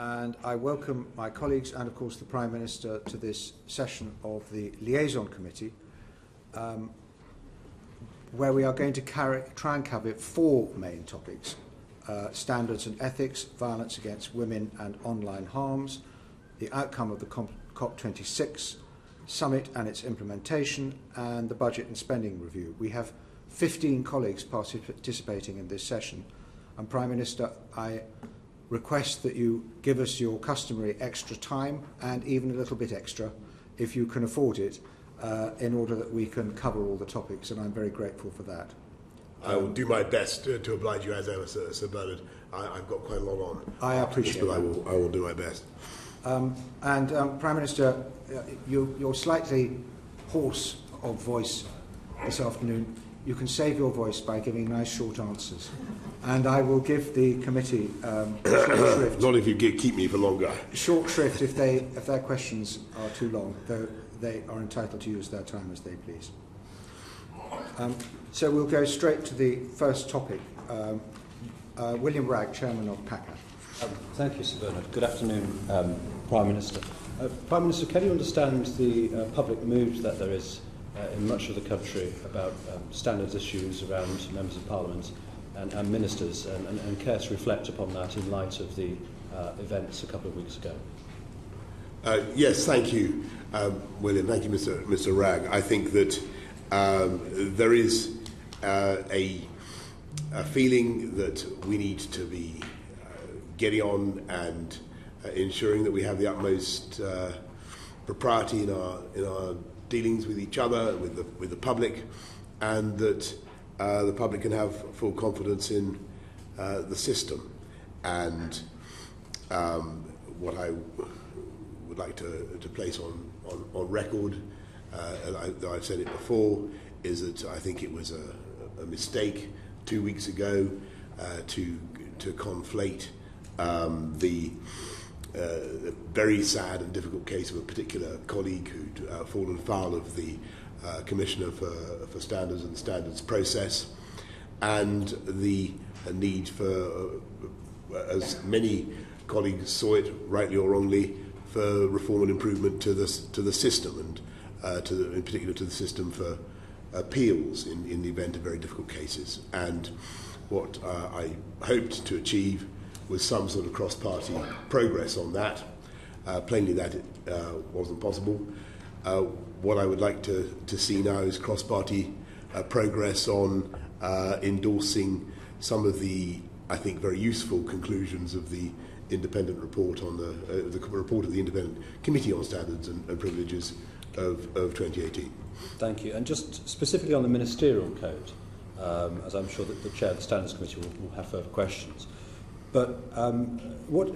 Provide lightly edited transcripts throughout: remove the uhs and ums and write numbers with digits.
and I welcome my colleagues and, of course, the Prime Minister to this session of the Liaison Committee, where we are going to try and cover 4 main topics: standards and ethics, violence against women and online harms, the outcome of the COP26 summit and its implementation, and the budget and spending review. We have 15 colleagues participating in this session, and Prime Minister, I request that you give us your customary extra time, and even a little bit extra, if you can afford it, in order that we can cover all the topics, and I'm very grateful for that. I will do my best to oblige you as ever, Sir Bernard. I've got quite a lot on. I appreciate but that. I will do my best. Prime Minister, you're slightly hoarse of voice this afternoon. You can save your voice by giving nice short answers. And I will give the committee short shrift. Not if you keep me for longer. Short shrift if their questions are too long, though they are entitled to use their time as they please. So we'll go straight to the first topic. William Wragg, Chairman of PACA. Thank you, Sir Bernard. Good afternoon, Prime Minister. Prime Minister, can you understand the public mood that there is in much of the country about standards issues around members of Parliament and ministers, and care to reflect upon that in light of the events a couple of weeks ago? Yes, thank you, William. Thank you, Mr. Wragg. I think that there is a feeling that we need to be getting on and ensuring that we have the utmost propriety in our dealings with each other, with the public, and that the public can have full confidence in the system. And what I would like to place on record, though I've said it before, is that I think it was a mistake 2 weeks ago to conflate the very sad and difficult case of a particular colleague who'd fallen foul of the Commissioner for Standards and Standards process, and the need for, as many colleagues saw it, rightly or wrongly, for reform and improvement to the system, and in particular to the system for appeals in the event of very difficult cases. And what I hoped to achieve was some sort of cross-party progress on that. Plainly that wasn't possible. What I would like to see now is cross-party progress on endorsing some of the, I think, very useful conclusions of the independent report on the report of the Independent Committee on Standards and Privileges of 2018. Thank you. And just specifically on the ministerial code, as I'm sure that the Chair of the Standards Committee will have further questions. But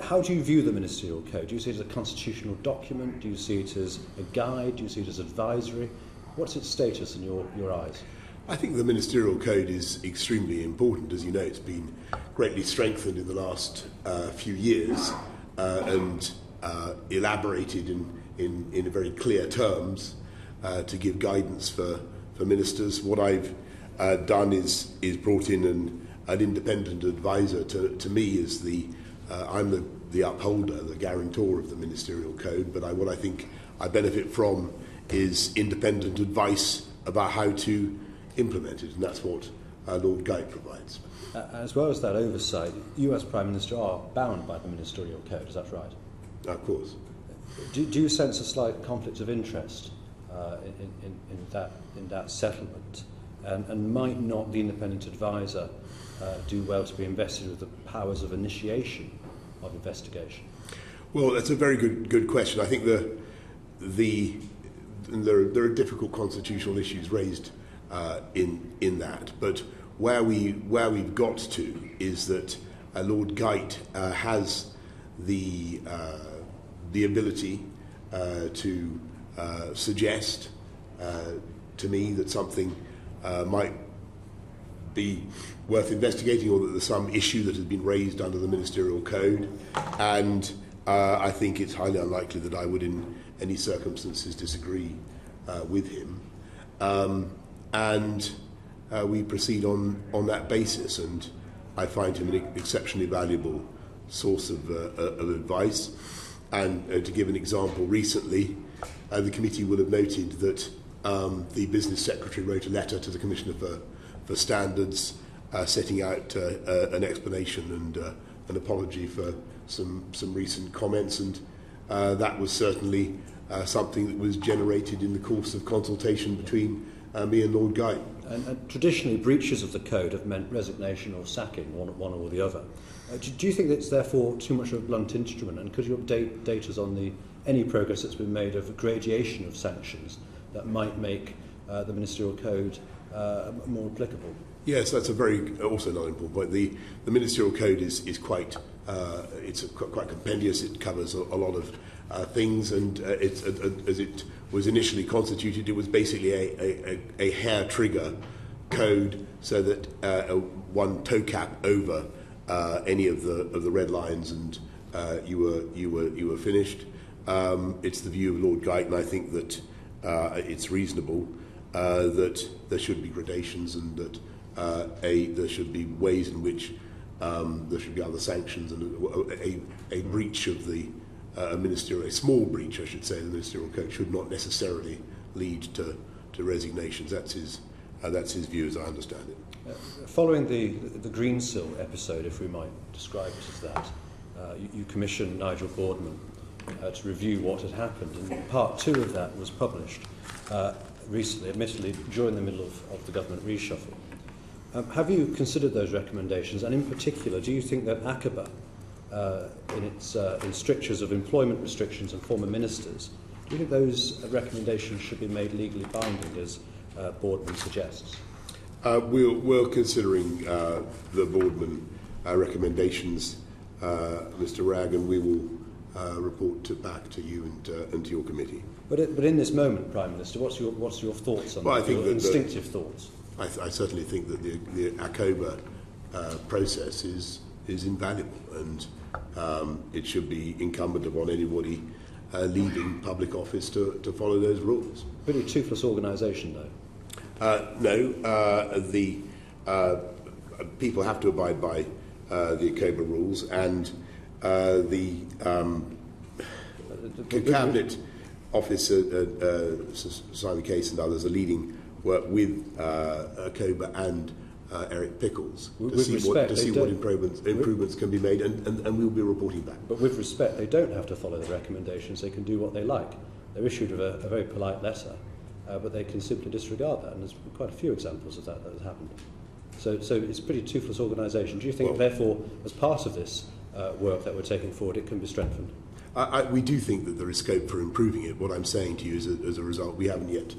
how do you view the ministerial code? Do you see it as a constitutional document? Do you see it as a guide? Do you see it as advisory? What's its status in your eyes? I think the ministerial code is extremely important. As you know, it's been greatly strengthened in the last few years and elaborated in very clear terms to give guidance for ministers. What I've done is brought in an independent advisor to me as I'm the upholder, the guarantor of the ministerial code, but what I think I benefit from is independent advice about how to implement it, and that's what Lord Guide provides. As well as that oversight, you as Prime Minister are bound by the ministerial code, is that right? Of course. Do you sense a slight conflict of interest in that settlement? And might not the independent advisor do well to be invested with the powers of initiation of investigation? Well, that's a very good question. I think there are difficult constitutional issues raised in that, but where we've got to is that Lord Guide has the ability to suggest to me that something might be worth investigating, or that there's some issue that has been raised under the ministerial code, and I think it's highly unlikely that I would in any circumstances disagree with him, and we proceed on that basis, and I find him an exceptionally valuable source of advice. And to give an example, recently the committee will have noted that the Business Secretary wrote a letter to the Commissioner for Standards setting out an explanation and an apology for some recent comments, and that was certainly something that was generated in the course of consultation between me and Lord Guy. And traditionally, breaches of the code have meant resignation or sacking, one or the other. Do you think that it's therefore too much of a blunt instrument? And could you update us on any progress that's been made of a gradation of sanctions that might make the ministerial code more applicable? Yes, that's also another important point. The ministerial code is quite quite compendious. It covers a lot of things, and as it was initially constituted, it was basically a hair trigger code, so that one toe cap over any of the red lines, and you were finished. It's the view of Lord Guyton, and I think that it's reasonable that there should be gradations, and that there should be ways in which there should be other sanctions, and a breach of the a small breach, I should say, of the ministerial code should not necessarily lead to resignations. That's his view, as I understand it. Following the Greensill episode, if we might describe it as that, you commissioned Nigel Boardman to review what had happened, and part 2 of that was published recently, admittedly during the middle of the government reshuffle. Have you considered those recommendations, and in particular, do you think that ACABA, in its in strictures of employment restrictions and former ministers, do you think those recommendations should be made legally binding, as Boardman suggests? We're considering the Boardman recommendations, Mr. Ragg, and we will report back to you and to your committee. But in this moment, Prime Minister, what's your thoughts on well, that? Your instinctive thoughts? I certainly think that the ACOBA process is invaluable, and it should be incumbent upon anybody leaving public office to follow those rules. Pretty toothless organisation, though. No, the people have to abide by the ACOBA rules, and the Cabinet Office, Simon Case and others are leading work with ACOBA and Eric Pickles to see what improvements can be made, and we'll be reporting back. But with respect, they don't have to follow the recommendations. They can do what they like. They're issued a very polite letter, but they can simply disregard that, and there's quite a few examples of that has happened. So it's a pretty toothless organisation. Do you think, therefore, as part of this work that we're taking forward, it can be strengthened? We do think that there is scope for improving it. What I'm saying to you is, as a result, we haven't yet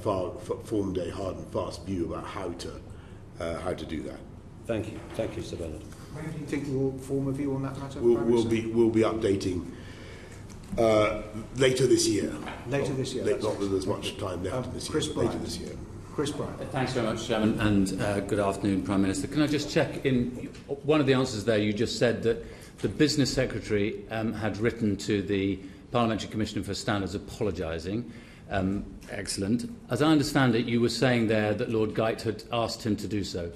formed a hard and fast view about how to do that. Thank you, Sir Bernard. When do you think we'll form a view on that matter? We'll be updating later this year. Later this year. Not that there's much time left in this year. Later this year. Chris Bryant. Thanks very much, Chairman, and good afternoon, Prime Minister. Can I just check in one of the answers there? You just said that the Business Secretary had written to the Parliamentary Commissioner for Standards apologising. Excellent. As I understand it, you were saying there that Lord Guyton had asked him to do so.